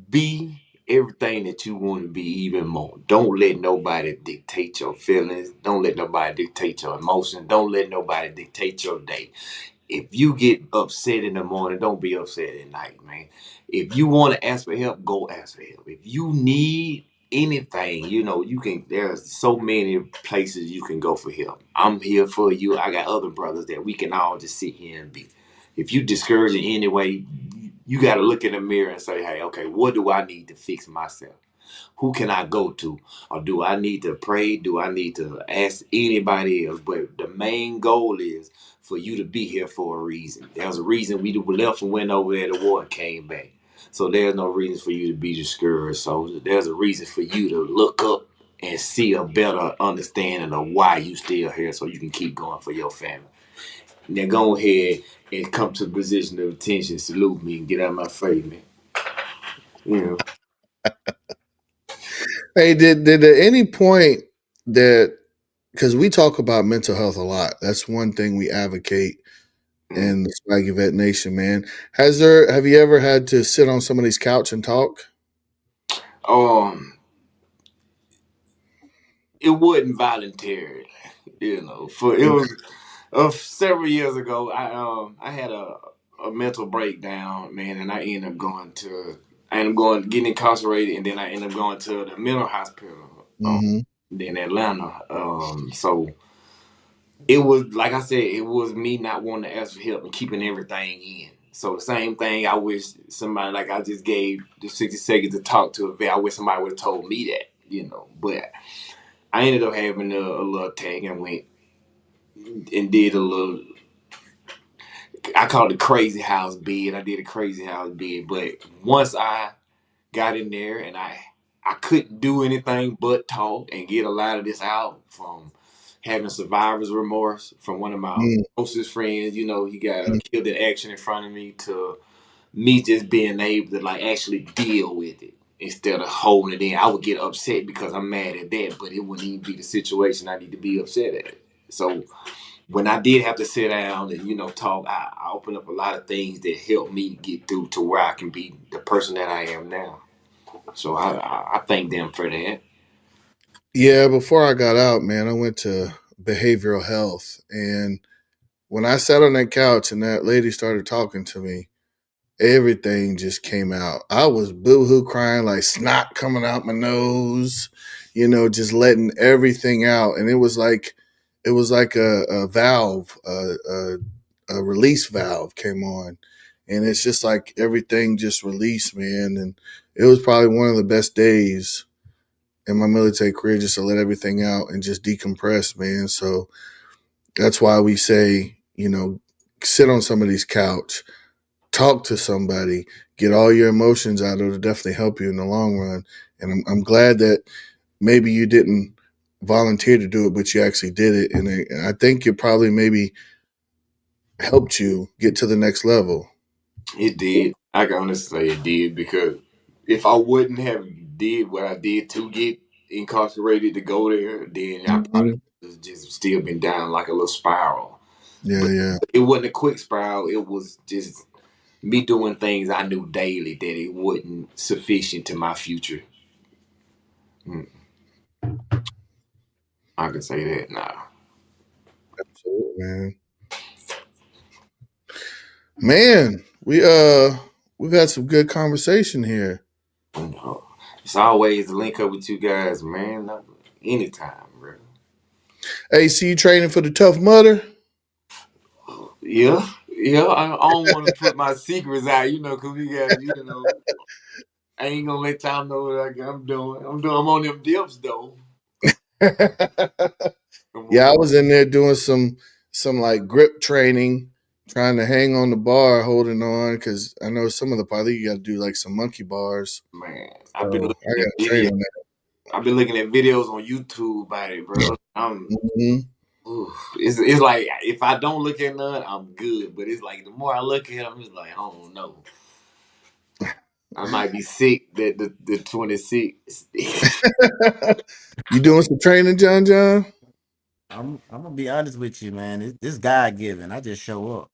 Be everything that you want to be, even more. Don't let nobody dictate your feelings. Don't let nobody dictate your emotions. Don't let nobody dictate your day. If you get upset in the morning, don't be upset at night, man. If you want to ask for help, go ask for help. If you need anything, you know, you can, there's so many places you can go for help. I'm here for you. I got other brothers that we can all just sit here and be. If you discourage in any way, you got to look in the mirror and say, hey, okay, what do I need to fix myself? Who can I go to? Or do I need to pray? Do I need to ask anybody else? But the main goal is for you to be here for a reason. There's a reason we left and went over there to war and came back. So there's no reason for you to be discouraged. So there's a reason for you to look up and see a better understanding of why you still here so you can keep going for your family. Now go ahead and come to the position of attention, salute me, and get out of my face, man. You know. Hey, did at any point that, because we talk about mental health a lot, that's one thing we advocate Mm. in the Swaggy Vet Nation, man. Have you ever had to sit on somebody's couch and talk? Um, it wasn't voluntary, you know. For it was several years ago. I had a mental breakdown, man, and I ended up going getting incarcerated, and then I ended up going to the mental hospital Mm-hmm. in Atlanta. So it was like I said, it was me not wanting to ask for help and keeping everything in. So the same thing, I wish somebody, like I just gave the 60 seconds to talk to a vet. I wish somebody would have told me that, you know. But I ended up having a little attack and went and did a little. I called it crazy house bid. I did a crazy house bid, but once I got in there and I couldn't do anything but talk and get a lot of this out from having survivor's remorse from one of my closest friends. You know, he got killed in action in front of me, to me just being able to like actually deal with it instead of holding it in. I would get upset because I'm mad at that, but it wouldn't even be the situation I need to be upset at. So when I did have to sit down and talk, I opened up a lot of things that helped me get through to where I can be the person that I am now. So I thank them for that. Yeah, before I got out, man, I went to behavioral health. And when I sat on that couch and that lady started talking to me, everything just came out. I was boo-hoo crying, like snot coming out my nose, just letting everything out. And it was like a valve, a release valve came on. And it's just like everything just released, man. And it was probably one of the best days in my military career, just to let everything out and just decompress, man. So that's why we say, sit on somebody's couch, talk to somebody, get all your emotions out. It'll definitely help you in the long run. And I'm glad that maybe you didn't volunteer to do it, but you actually did it. And I think it probably maybe helped you get to the next level. It did. I can honestly say it did, because if I wouldn't have did what I did to get incarcerated to go there, then I probably Mhm. would have just still been down like a little spiral. Yeah, But yeah. it wasn't a quick spiral. It was just me doing things I knew daily that it wasn't sufficient to my future. Mm, I can say that now. Absolutely, man. Man, we've had some good conversation here. You know. It's always a link up with you guys, man. Anytime, bro. Hey, see you training for the Tough Mudder? Yeah, yeah. I don't want to put my secrets out, cause we got, I ain't gonna let y'all know what I'm doing. I'm on them dips though. I'm on Yeah, I them. was in there doing some like grip training, trying to hang on the bar, holding on, because I know some of the part you got to do like some monkey bars. Man, I've been So looking I got at to train videos. on that. I've been looking at videos on YouTube about it, bro. Hmm. Ooh, it's like if I don't look at none, I'm good. But it's like the more I look at them, it's like I don't know. I might be sick. That the 26. You doing some training, John John? I'm gonna be honest with you, man. This God given. I just show up.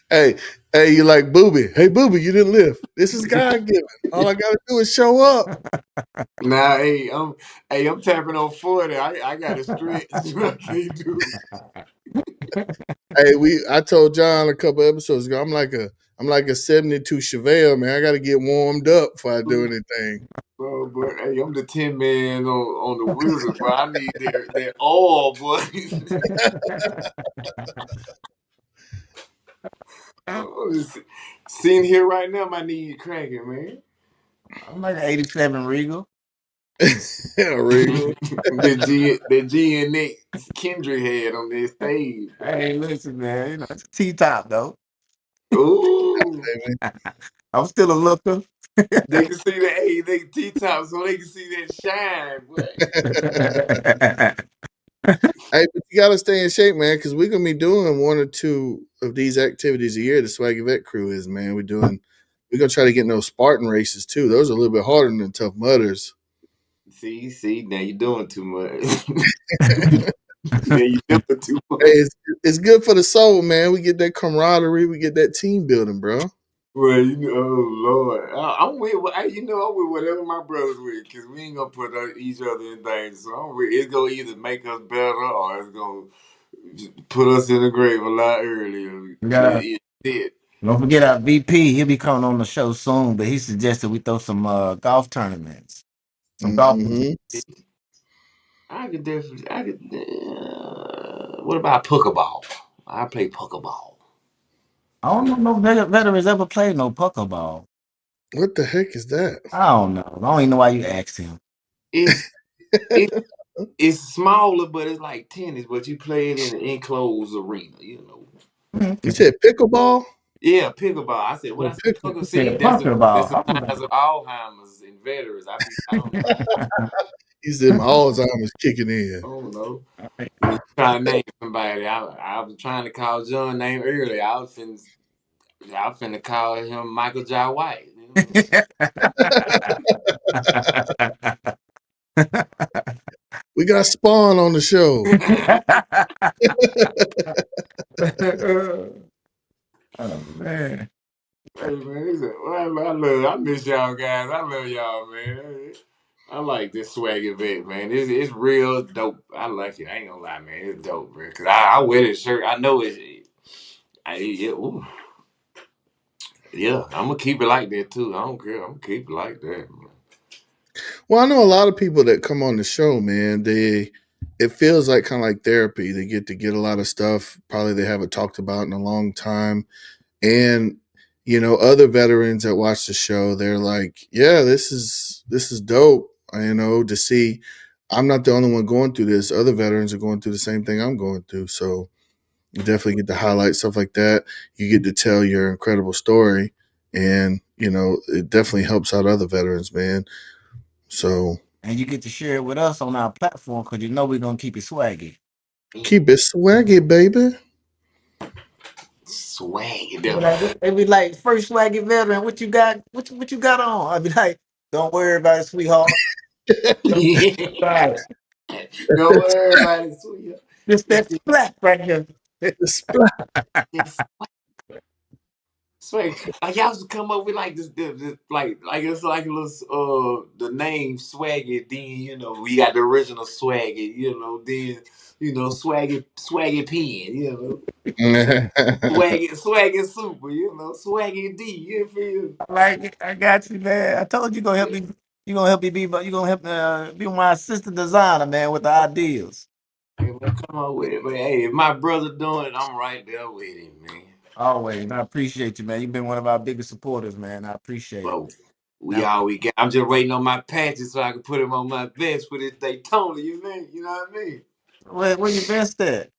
Hey, hey, you like Booby? Hey, Booby, you didn't lift. This is God given. All I gotta do is show up. Now, I'm tapping on 40. I got to stretch. I can't do. Hey, I told John a couple episodes ago, I'm like a 72 Chevelle, man. I gotta get warmed up before I do anything. But hey, I'm the 10 man on the Wizard, but I need their all, boy. Oh, sitting here right now, my knee cracking, man. I'm like an 87 Regal. Regal. The G and Nick Kendrick had on their stage. Hey, listen, man. It's a T-top though. Ooh. I'm still a looker. They can see they T-top, so they can see that shine, boy. Hey, but you gotta stay in shape, man, because we're gonna be doing one or two of these activities a year. The Swaggy Vet crew is, man. We're gonna try to get in those Spartan races too. Those are a little bit harder than Tough Mudders. See, now you're doing too much. Now you're doing too Hey, much. it's good for the soul, man. We get that camaraderie, we get that team building, bro. Well, oh Lord, I'm with. I'm with whatever my brothers with, cause we ain't gonna put each other in things. So it's gonna either make us better or it's gonna put us in the grave a lot earlier. Yeah. It's it. Don't forget our VP. He'll be coming on the show soon, but he suggested we throw some golf tournaments, some golf Hmm. events. I could definitely. What about pokeball? I play pokeball. I don't know no veterans ever played no pucker ball. What the heck is that? I don't know. I don't even know why you asked him. It's it, it's smaller, but it's like tennis, but you play it in an enclosed arena. You said pickleball Yeah, pickleball. I said, what or I said, pickle? poker. He See, said pucker ball. that's the I'm signs of Alzheimer's and veterans. I don't know. He said my Alzheimer's kicking in. I don't know. When you try to name somebody, I was trying to call John name earlier. I was finna call him Michael J. White. We got Spawn on the show. Oh man. Hey man, I miss y'all guys. I love y'all, man. I like this swaggy vet, man. It's real dope. I like it. I ain't gonna lie, man. It's dope, man. Cause I wear this shirt. I know it. Ooh. Yeah, I'm gonna keep it like that too. I don't care. I'm gonna keep it like that, man. Well, I know a lot of people that come on the show, man. It feels like kind of like therapy. They get a lot of stuff probably they haven't talked about in a long time, and other veterans that watch the show, they're like, yeah, this is dope. To see I'm not the only one going through this. Other veterans are going through the same thing I'm going through. So you definitely get to highlight stuff like that. You get to tell your incredible story, and it definitely helps out other veterans, man. So And you get to share it with us on our platform because we're gonna keep it swaggy. keep it swaggy, baby. Swag. They be like, first swaggy veteran, what you got? What you got on? I'd be like, don't worry about it, sweetheart. Don't worry about it. Don't worry about it, sweetheart. Just It's that splat right here. The splat. it's Swag, like y'all used to come up with like this like it's like a little the name Swaggy. Then we got the original Swaggy. Then Swaggy Pen. Swaggy Super. Swaggy D. You feel? Like I got you, man. I told you gonna help me. You gonna help me be, but you gonna help be my assistant designer, man, with the ideas. Hey, man, come on with it, man. Hey, if my brother doing it, I'm right there with him, man. Always, I appreciate you, man. You've been one of our biggest supporters, man. I appreciate it. But we Now, all we got. I'm just waiting on my patches so I can put them on my vest for this Daytona. You know what I mean? where you best at?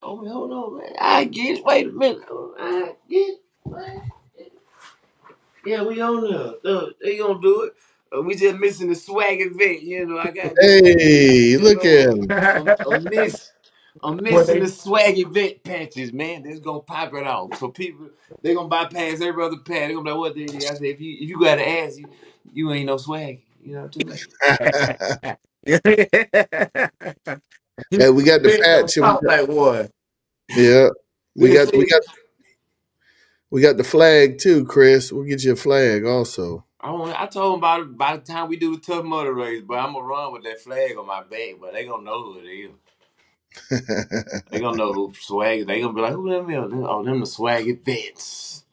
Oh, man, hold on, man. I get it. Wait a minute. I get it. Yeah, we on there. They gonna do it. We just missing the swagger vet. I got this. Hey, look at him. I'm miss. I'm What missing the they? swaggy vet patches, man. That's gonna pop it off. So people, they gonna bypass every other pad. They gonna be like, what they did? I said, if you got to ask, you ain't no swaggy. You know what I'm saying? Hey, we got the Big don't patch. And talk like one. yeah, we They got we say, got we got the flag too, Chris. We'll get you a flag also. I told them about it by the time we do the tough mudder race, but I'm gonna run with that flag on my back. But they gonna know who it is. They gonna know who swaggy. They gonna be like, who them is? Oh, them the swaggy vets.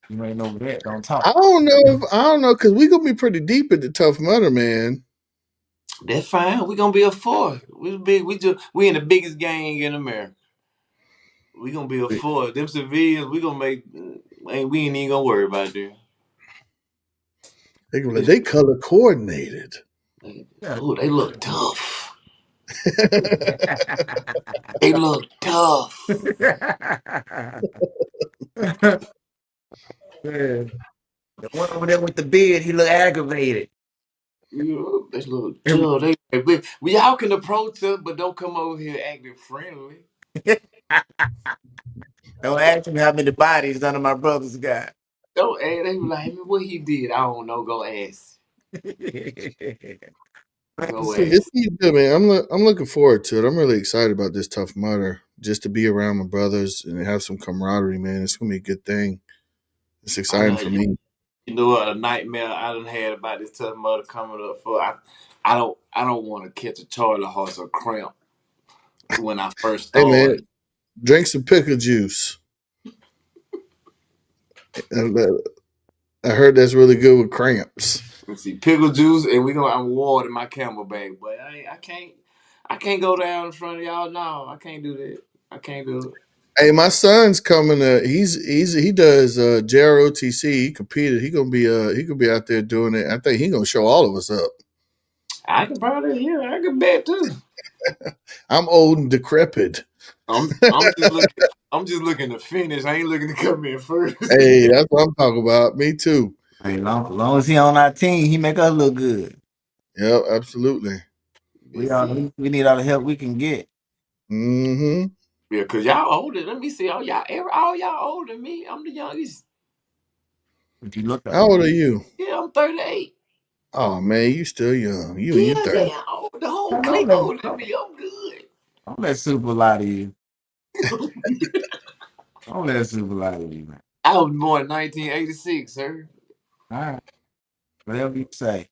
You ain't no vet. Don't talk. I don't know because we gonna be pretty deep at the Tough Mudder, man. That's fine. We gonna be a four. We big. We in the biggest gang in America. We gonna be a four. Them civilians. We gonna make. We ain't even gonna worry about them. They gonna be like, they color coordinated. Yeah. Oh, they look tough. They look tough. Yeah. The one over there with the beard, he look aggravated. They look tough. We y'all can approach us, but don't come over here acting friendly. Don't ask me how many bodies none of my brothers got. Don't ask. They be like, man, what he did? I don't know. Go ask. Go See, It's ask. good, man. I'm looking forward to it. I'm really excited about this Tough Mudder. Just to be around my brothers and have some camaraderie, man. It's gonna be a good thing. It's I exciting know for me. you know what a nightmare I done had about this tough mother coming up for. I don't want to catch a charley horse or cramp when I first Hey, man, started. drink some pickle juice. I heard that's really good with cramps. Let's see, pickle juice, and I'm water my camelback, but I can't go down in front of y'all. No, I can't do that. I can't do it. Hey, my son's coming. He does JROTC. He competed. He gonna be out there doing it. I think he gonna show all of us up. I can probably I can bet too. I'm old and decrepit. I'm just looking to finish. I ain't looking to come in first. Hey, that's what I'm talking about. Me too. hey, long as he on our team, he make us look good. Yep, absolutely. Let's see. We need all the help we can get. Mm-hmm. Yeah, cause y'all older. Let me see. All y'all older than me. I'm the youngest. If you look up, How old are you? Yeah, I'm 38. Oh man, you still young. You in your Yeah, 30s. yeah. The whole don't clique let older than me. I'm good. don't let super lie to you. Don't let super lie to you, man. I was born in 1986, sir. All right, whatever you say.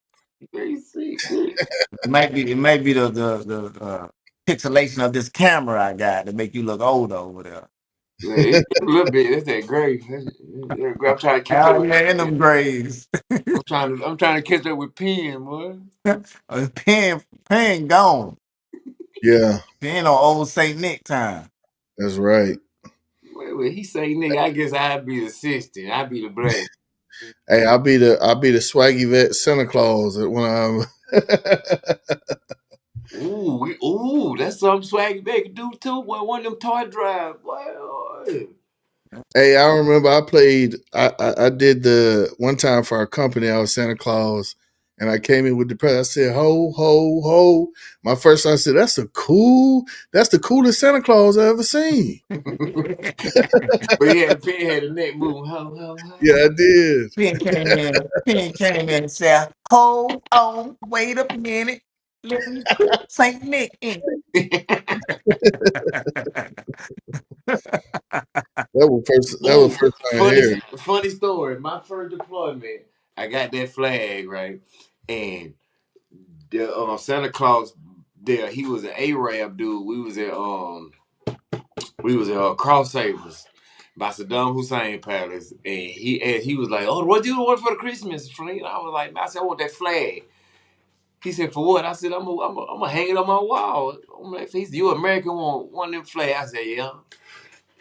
86. It may be the pixelation of this camera I got to make you look older over there. Yeah, it's a little bit. That's that gray. I'm trying to catch up Oh with. yeah, in them grades. I'm trying to catch up with Pen, boy. Pen gone. Yeah, Pen on old Saint Nick time. that's right. Wait, he say nigga. I guess I'd be the assistant. I'd be the black. Hey, I'll be the Swaggy Vet Santa Claus when I'm. Ooh, that's something Swaggy Bay could do too. Boy, one of them toy drive. Boy. Hey, I remember I played. I did the one time for our company. I was Santa Claus, and I came in with the present. I said, "Ho, ho, ho!" My first son said, That's the coolest Santa Claus I ever seen." But yeah, Pen had a neck moving. Ho, ho, Yeah, ho. I did. Pen came in and said, "Hold on, wait a minute, let me put Saint Nick in." That was Ooh, first time I heard. funny story. My first deployment, I got that flag right, and the Santa Claus there, he was an Arab dude. We was at Cross Sabers by Saddam Hussein Palace, and he was like, "Oh, what do you want for the Christmas, Flint?" I was like, "I said I want that flag." He said, "For what?" I said, "I'm gonna hang it on my wall." I'm like, "He said, you American want one of them flags?" I said, "Yeah."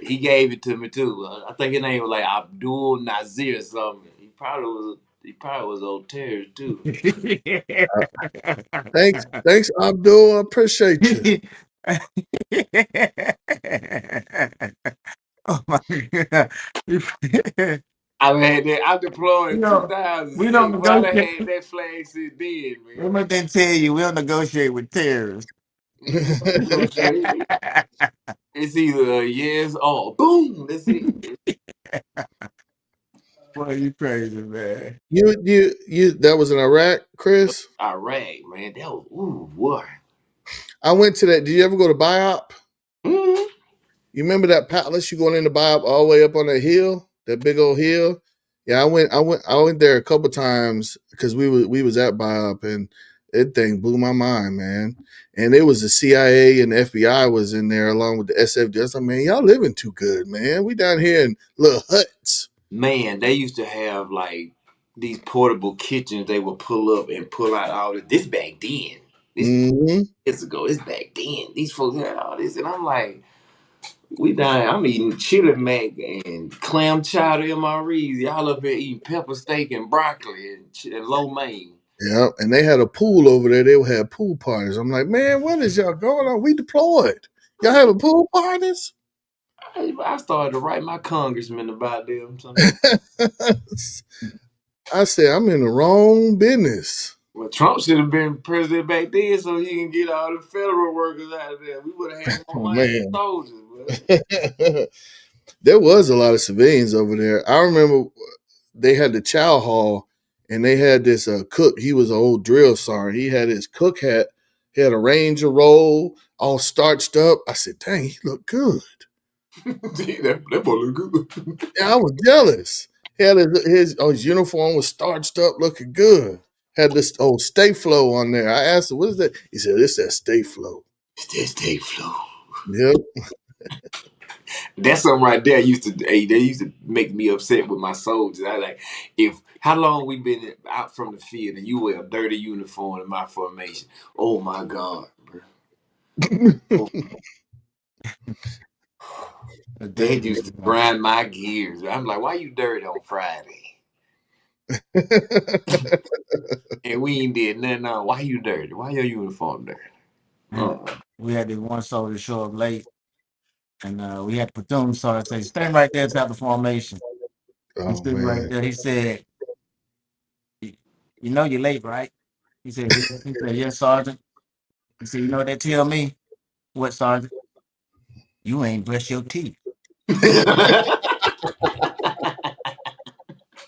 He gave it to me too. I think his name was like Abdul Nazir or something. He probably was old terrorist too. Thanks, Abdul. I appreciate you. Oh my god. I had that. I deployed You in know, we don't 2006. But I done negotiate. had that flag since then, man. What they tell you, we don't negotiate with terrorists. We don't negotiate. It's either a yes or boom. That's it. Boy, you crazy, man. you. That was in Iraq, Chris. Iraq, man. That was ooh boy. I went to that. Did you ever go to BIOP? Mm-hmm. You remember that palace? You going in the BIOP all the way up on that hill, that big old hill? Yeah, I went there a couple times because we was at BIOP, and that thing blew my mind, man. And it was the CIA and the FBI was in there along with the SFG. I was like, man, y'all living too good, man. We down here in little huts. Man, they used to have like these portable kitchens. They would pull up and pull out all this back then. This Hmm. years ago. This back then. These folks had all this, and I'm like, we down. I'm eating chili mac and clam chowder MREs. Y'all up here eating pepper steak and broccoli and lo mein. Yeah, and they had a pool over there. They would have pool parties. I'm like, man, what is y'all going on? We deployed. Y'all having pool parties? I started to write my congressman about them. Something. I said, I'm in the wrong business. Well, Trump should have been president back then so he can get all the federal workers out of there. We would have had more Oh money than man. soldiers, but There was a lot of civilians over there. I remember they had the chow hall and they had this cook. He was an old drill sergeant. He had his cook hat. He had a ranger roll, all starched up. I said, dang, he looked good. that boy look good. Yeah, I was jealous. He had his uniform was starched up, looking good. Had this old stay flow on there. I asked him, what is that? He said, it's that stay flow. It's that state flow. Yep. That's something right there. They used to make me upset with my soldiers. I like if how long we been out from the field and you wear a dirty uniform in my formation. Oh my God, bro. Oh, A that dirty used to uniform. grind my gears. I'm like, why you dirty on Friday? And we ain't did nothing on. Why you dirty? Why your uniform dirty? Man, Uh-uh. we had this one soldier show up late, and we had the platoon sergeant say, "Stand right there to the formation." He Oh stood right man. there. He said, "You you know you're late, right?" He said, "Yes, sergeant." He said, "You know what they tell me? What, sergeant? You ain't brush your teeth. I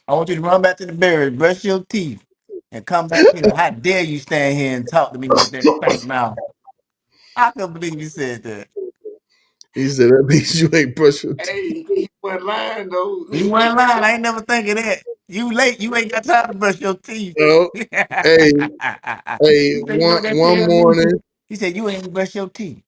want you to run back to the barracks, brush your teeth, and come back here. How dare you stand here and talk to me with that stank mouth?" I couldn't believe you said that. He said that means you ain't brush your teeth. Hey, he wasn't lying though. You weren't lying. I ain't never think of that. You late. You ain't got time to brush your teeth. No. He Hey, hey, said, "You know what that one tell me?" morning. He said, "You ain't brush your teeth."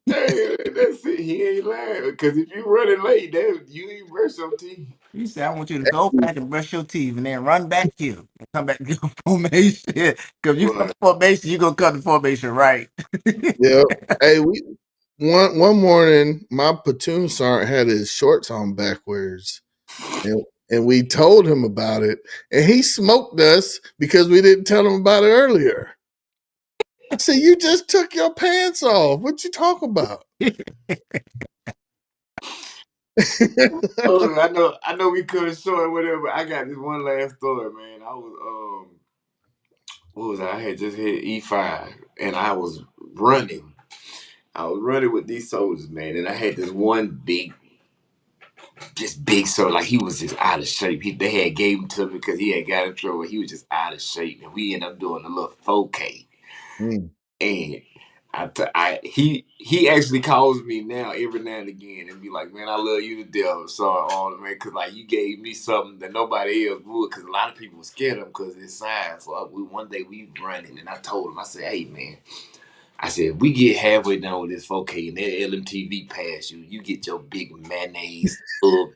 Hey, that's it. He ain't lying. Because if you running late, you ain't brush your teeth. He said, "I want you to go back and brush your teeth and then run back here and come back to your formation. Because you come Boy, to formation, you going to come to formation right." Yeah. Hey, we one morning my platoon sergeant had his shorts on backwards. And we told him about it. And he smoked us because we didn't tell him about it earlier. I said, you just took your pants off. What you talk about? oh, I know we cut it short or whatever. I got this one last story, man. I was what was I had just hit E5 and I was running. I was running with these soldiers, man, and I had this one big soldier, like he was just out of shape. They had gave him to me because he had got in trouble. He was just out of shape, and we ended up doing a little 4K. Mm. And He actually calls me now every now and again and be like, man, I love you to death, so all man, cause like you gave me something that nobody else would, cause a lot of people were scared of him cause his size. So one day we running and I told him, I said, hey man, I said, if we get halfway done with this 4K and that LMTV pass you, you get your big mayonnaise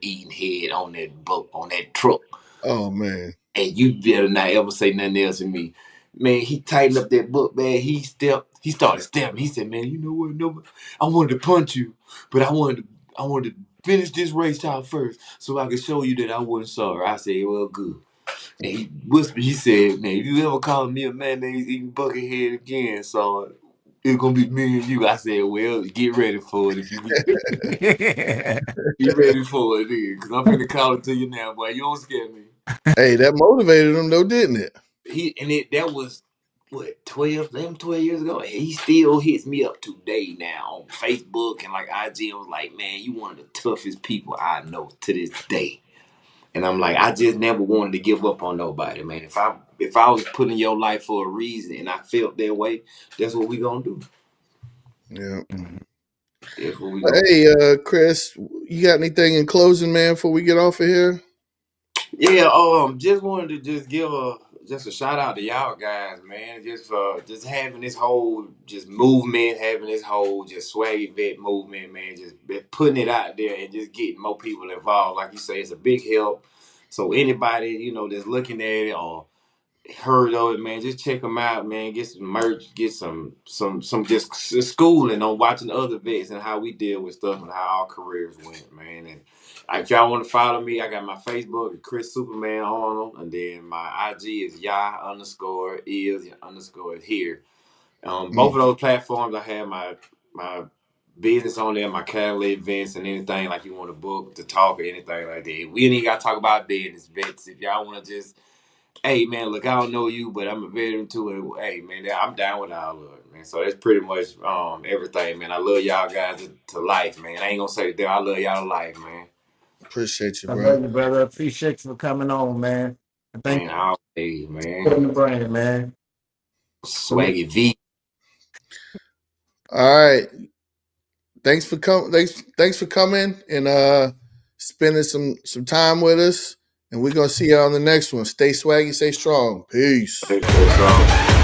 eating head on that boat on that truck. Oh man. And you better not ever say nothing else to me. Man, he tightened up that book, man. He started stepping. He said, man, you know what? No, I wanted to punch you, but I wanted to finish this race out first so I could show you that I wasn't sorry. I said, well, good. And he whispered, he said, man, if you ever call me a mayonnaise eating bucket head again, so it's gonna be me and you. I said, well, get ready for it if you get ready for it, then, because I'm finna call it to you now, boy. You don't scare me. Hey, that motivated him though, didn't it? That was what 12 years ago. And he still hits me up today now on Facebook and like IG. I was like, man, you one of the toughest people I know to this day. And I'm like, I just never wanted to give up on nobody, man. If I was put in your life for a reason and I felt that way, that's what we gonna do. Yeah. That's what we gonna do. Hey, Chris, you got anything in closing, man, before we get off of here? Yeah, just wanted to just give a shout out to y'all guys, man. Just having this whole just movement, having this whole just Swaggy Vet movement, man. Just putting it out there and just getting more people involved. Like you say, it's a big help. So anybody that's looking at it or heard of it, man, just check them out, man. Get some merch, get some just schooling on watching other vets and how we deal with stuff and how our careers went, man. And if y'all want to follow me, I got my Facebook, Chris Superman Arnold, and then my IG is here. Both of those platforms, I have my business on there, my catalog events, and anything like you want to book to talk or anything like that. We ain't got to talk about business, vets. If y'all want to just hey man, look, I don't know you, but I'm a veteran too. And hey man, I'm down with all of it, man. So that's pretty much everything, man. I love y'all guys to life, man. I ain't gonna say that I love y'all to life, man. Appreciate you, I bro. love you, brother. Appreciate you for coming on, man. I thank Man, you always, for man. putting the brain, man. Swaggy V. All right. Thanks for coming and spending some time with us. And we're gonna see you on the next one. Stay swaggy, stay strong. Peace. That's all.